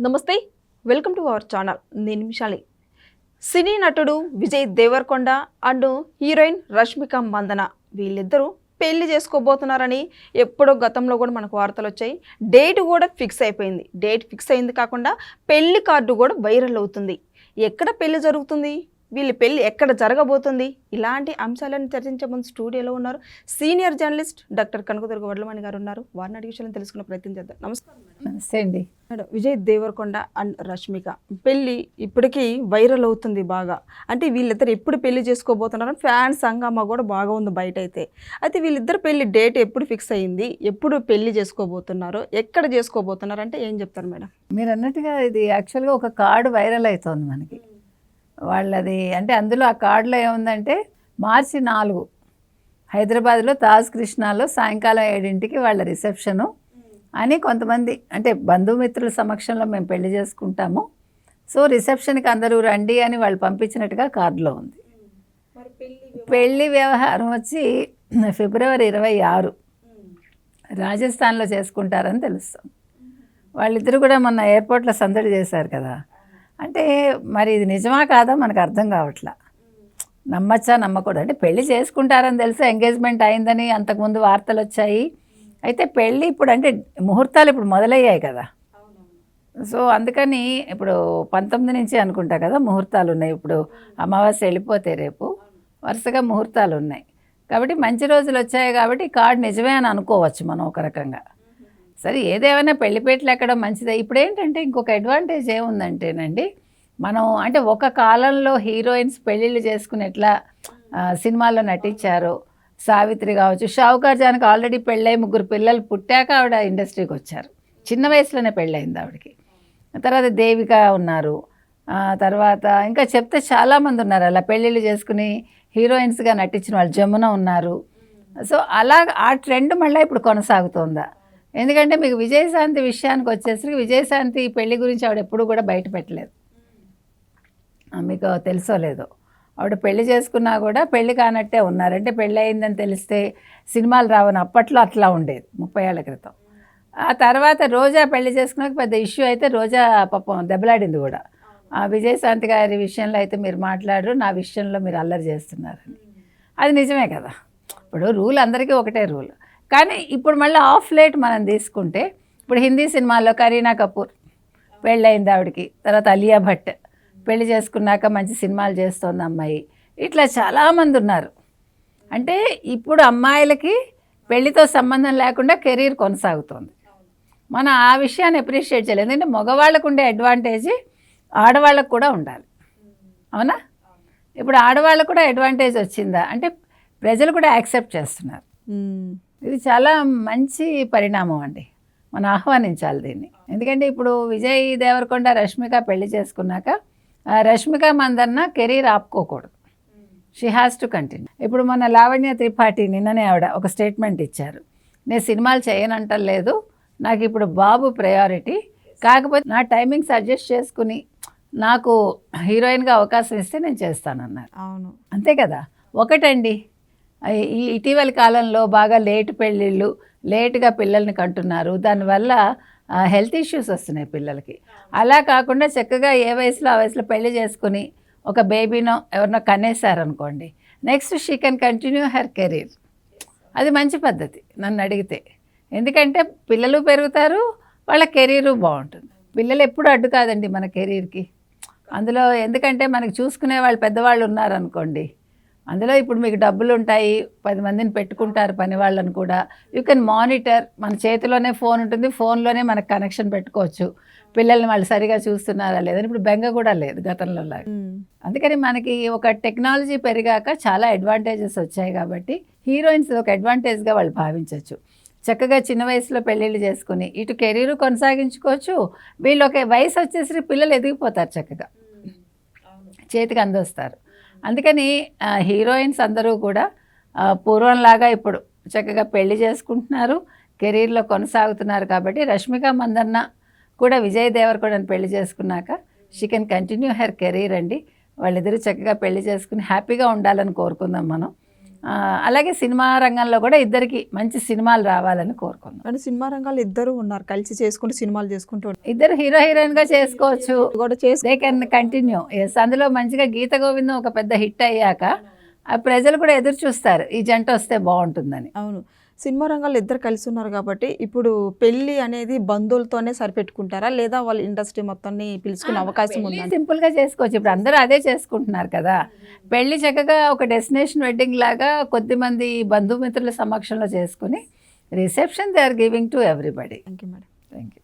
నమస్తే, welcome to our channel. నేను మిషాలి. సినీ నటుడు విజయ్ దేవరకొండ అండ్ హీరోయిన్ రష్మిక మందన వీళ్ళిద్దరూ పెళ్లి చేసుకోబోతున్నారని ఎప్పుడో గతంలో కూడా మనకు వార్తలు వచ్చాయి. డేట్ కూడా ఫిక్స్ అయిపోయింది. డేట్ ఫిక్స్ అయింది కాకుండా పెళ్లి కార్డు కూడా వైరల్ అవుతుంది. ఎక్కడ పెళ్లి జరుగుతుంది, వీళ్ళ పెళ్లి ఎక్కడ జరగబోతుంది, ఇలాంటి అంశాలను చర్చించే ముందు స్టూడియోలో ఉన్నారు senior journalist doctor Kanakadurga Vadlamani గారు ఉన్నారు. వారిని అడిగే విషయాలను తెలుసుకునే ప్రయత్నం చేద్దాం. నమస్కారం. నమస్తే అండి. మేడం, విజయ్ దేవరకొండ అండ్ రష్మిక పెళ్ళి ఇప్పటికీ వైరల్ అవుతుంది బాగా. అంటే వీళ్ళిద్దరు ఎప్పుడు పెళ్లి చేసుకోబోతున్నారని ఫ్యాన్స్ హంగామా కూడా బాగా ఉంది బయట. అయితే వీళ్ళిద్దరు పెళ్లి డేట్ ఎప్పుడు ఫిక్స్ అయ్యింది, ఎప్పుడు పెళ్లి చేసుకోబోతున్నారు, ఎక్కడ చేసుకోబోతున్నారు అంటే ఏం చెప్తారు మేడం? మీరు అన్నట్టుగా ఇది యాక్చువల్గా ఒక కార్డు వైరల్ అవుతుంది మనకి. వాళ్ళది అంటే అందులో ఆ కార్డులో ఏముందంటే మార్చి 4 హైదరాబాద్లో తాజ్ కృష్ణాలో సాయంకాలం 7 వాళ్ళ రిసెప్షను అని కొంతమంది అంటే బంధుమిత్రుల సమక్షంలో మేము పెళ్లి చేసుకుంటాము, సో రిసెప్షన్కి అందరూ రండి అని వాళ్ళు పంపించినట్టుగా కార్డులో ఉంది. పెళ్లి వ్యవహారం వచ్చి ఫిబ్రవరి 26 రాజస్థాన్లో చేసుకుంటారని తెలుస్తుంది. వాళ్ళిద్దరు కూడా మొన్న ఎయిర్పోర్ట్లో సందడి చేశారు కదా. అంటే మరి ఇది నిజమా కాదా మనకు అర్థం కావట్లా. నమ్మచ్చా నమ్మకూడదు. అంటే పెళ్లి చేసుకుంటారని తెలుసు, ఎంగేజ్మెంట్ అయిందని అంతకుముందు వార్తలు వచ్చాయి. అయితే పెళ్ళి ఇప్పుడు అంటే ముహూర్తాలు ఇప్పుడు మొదలయ్యాయి కదా, సో అందుకని ఇప్పుడు 19 నుంచి అనుకుంటా కదా ముహూర్తాలు ఉన్నాయి. ఇప్పుడు అమావాస్య వెళ్ళిపోతే రేపు వరుసగా ముహూర్తాలు ఉన్నాయి కాబట్టి మంచి రోజులు వచ్చాయి కాబట్టి కార్డు నిజమే అని అనుకోవచ్చు మనం ఒక రకంగా. సరే ఏదేమైనా పెళ్లిపేటలు ఎక్కడం మంచిదే. ఇప్పుడు ఏంటంటే ఇంకొక అడ్వాంటేజ్ ఏముందంటేనండి, మనం అంటే ఒక కాలంలో హీరోయిన్స్ పెళ్ళిళ్ళు చేసుకుని ఎట్లా సినిమాల్లో నటించారో, సావిత్రి కావచ్చు, షావుకార్ జానకి ఆల్రెడీ పెళ్ళై 3 పిల్లలు పుట్టాక ఆవిడ ఇండస్ట్రీకి వచ్చారు. చిన్న వయసులోనే పెళ్ళయింది ఆవిడకి. తర్వాత దేవిక ఉన్నారు, తర్వాత ఇంకా చెప్తే చాలామంది ఉన్నారు అలా పెళ్ళిళ్ళు చేసుకుని హీరోయిన్స్గా నటించిన వాళ్ళు. జమున ఉన్నారు. సో అలా ఆ ట్రెండ్ మళ్ళీ ఇప్పుడు కొనసాగుతోందా? ఎందుకంటే మీకు విజయశాంతి విషయానికి వచ్చేసరికి విజయశాంతి పెళ్లి గురించి ఆవిడ ఎప్పుడు కూడా బయట పెట్టలేదు. మీకు తెలుసో లేదో, ఆవిడ పెళ్లి చేసుకున్నా కూడా పెళ్లి కానట్టే ఉన్నారు. అంటే పెళ్ళి అయిందని తెలిస్తే సినిమాలు రావని అప్పట్లో అట్లా ఉండేది 30 ఏళ్ల క్రితం. ఆ తర్వాత రోజా పెళ్లి చేసుకున్నాక పెద్ద ఇష్యూ అయితే రోజా పాపం దెబ్బలాడింది కూడా. ఆ విజయశాంతి గారి విషయంలో అయితే మీరు మాట్లాడరు, నా విషయంలో మీరు అల్లరి చేస్తున్నారని. అది నిజమే కదా. ఇప్పుడు రూల్ అందరికీ ఒకటే రూల్. కానీ ఇప్పుడు మళ్ళీ ఆఫ్ లేట్ మనం తీసుకుంటే ఇప్పుడు హిందీ సినిమాల్లో కరీనా కపూర్ పెళ్ళయింది ఆవిడకి, తర్వాత అలియా భట్ పెళ్లి చేసుకున్నాక మంచి సినిమాలు చేస్తోంది అమ్మాయి. ఇట్లా చాలామంది ఉన్నారు. అంటే ఇప్పుడు అమ్మాయిలకి పెళ్లితో సంబంధం లేకుండా కెరీర్ కొనసాగుతోంది. మనం ఆ విషయాన్ని అప్రిషియేట్ చేయాలి. ఎందుకంటే మగవాళ్ళకు ఉండే అడ్వాంటేజ్ ఆడవాళ్ళకు కూడా ఉండాలి, అవునా? ఇప్పుడు ఆడవాళ్ళకు కూడా అడ్వాంటేజ్ వచ్చిందా అంటే ప్రజలు కూడా యాక్సెప్ట్ చేస్తున్నారు. ఇది చాలా మంచి పరిణామం అండి, మనం ఆహ్వానించాలి దీన్ని. ఎందుకంటే ఇప్పుడు విజయ్ దేవరకొండ రష్మిక పెళ్లి చేసుకున్నాక రష్మిక మందన్న కెరీర్ ఆపుకోకూడదు, షీ హ్యాస్ టు కంటిన్యూ. ఇప్పుడు మన లావణ్య త్రిపాఠి నిన్ననే ఆవిడ ఒక స్టేట్మెంట్ ఇచ్చారు, నేను సినిమాలు చేయనంటలేదు, నాకు ఇప్పుడు బాబు ప్రయారిటీ, కాకపోతే నా టైమింగ్స్ అడ్జస్ట్ చేసుకుని నాకు హీరోయిన్గా అవకాశం ఇస్తే నేను చేస్తానన్నారు. అవును, అంతే కదా. ఒకటండి, ఈ ఇటీవలి కాలంలో బాగా లేటు పెళ్ళిళ్ళు, లేటుగా పిల్లల్ని కంటున్నారు, దానివల్ల హెల్త్ ఇష్యూస్ వస్తున్నాయి పిల్లలకి. అలా కాకుండా చక్కగా ఏ వయసులో ఆ వయసులో పెళ్లి చేసుకుని ఒక బేబీనో ఎవరినో కనేసారనుకోండి, next she can continue her career. అది మంచి పద్ధతి నన్ను అడిగితే. ఎందుకంటే పిల్లలు పెరుగుతారు, వాళ్ళ కెరీరు బాగుంటుంది. పిల్లలు ఎప్పుడు అడ్డు కాదండి మన కెరీర్కి. అందులో ఎందుకంటే మనకి చూసుకునే వాళ్ళు పెద్దవాళ్ళు ఉన్నారనుకోండి, అందులో ఇప్పుడు మీకు డబ్బులు ఉంటాయి, 10 మందిని పెట్టుకుంటారు పని వాళ్ళని కూడా. యూ కెన్ మానిటర్, మన చేతిలోనే ఫోన్ ఉంటుంది, ఫోన్లోనే మనకు కనెక్షన్ పెట్టుకోవచ్చు, పిల్లల్ని వాళ్ళు సరిగా చూస్తున్నారా లేదని. ఇప్పుడు బెంగ కూడా లేదు గతంలో లాగా. అందుకని మనకి ఒక టెక్నాలజీ పెరిగాక చాలా అడ్వాంటేజెస్ వచ్చాయి కాబట్టి హీరోయిన్స్ ఒక అడ్వాంటేజ్గా వాళ్ళు భావించవచ్చు. చక్కగా చిన్న వయసులో పెళ్ళిళ్ళు చేసుకుని ఇటు కెరీరు కొనసాగించుకోవచ్చు, వీళ్ళు ఒక వయసు వచ్చేసరికి పిల్లలు ఎదిగిపోతారు, చక్కగా చేతికి అందొస్తారు. అందుకని హీరోయిన్స్ అందరూ కూడా పూర్వంలాగా ఇప్పుడు చక్కగా పెళ్లి చేసుకుంటున్నారు, కెరీర్లో కొనసాగుతున్నారు. కాబట్టి రష్మిక మందన్న కూడా విజయ్ దేవరకొండని పెళ్లి చేసుకున్నాక she can continue her career అండి. వాళ్ళిద్దరూ చక్కగా పెళ్లి చేసుకుని హ్యాపీగా ఉండాలని కోరుకుందాం మనం. అలాగే సినిమా రంగంలో కూడా ఇద్దరికి మంచి సినిమాలు రావాలని కోరుకుందాం. అంటే సినిమా రంగాలు ఇద్దరు ఉన్నారు, కలిసి చేసుకుంటూ సినిమాలు చేసుకుంటూ ఇద్దరు హీరో హీరోయిన్గా చేసుకోవచ్చు, కూడా చేసి దే కెన్ కంటిన్యూ. ఎస్, అందులో మంచిగా గీత గోవిందం ఒక పెద్ద హిట్ అయ్యాక ఆ ప్రజలు కూడా ఎదురు చూస్తారు ఈ జంట వస్తే బాగుంటుందని. అవును, సినిమా రంగాల్లో ఇద్దరు కలిసి ఉన్నారు కాబట్టి ఇప్పుడు పెళ్లి అనేది బంధువులతోనే సరిపెట్టుకుంటారా, లేదా వాళ్ళ ఇండస్ట్రీ మొత్తాన్ని పిలుచుకునే అవకాశం ఉందా? సింపుల్గా చేసుకోవచ్చు, ఇప్పుడు అందరూ అదే చేసుకుంటున్నారు కదా. పెళ్లి చక్కగా ఒక డెస్టినేషన్ వెడ్డింగ్ లాగా కొద్దిమంది బంధుమిత్రుల సమక్షంలో చేసుకుని reception they are giving to everybody. Thank you madam. Thank you.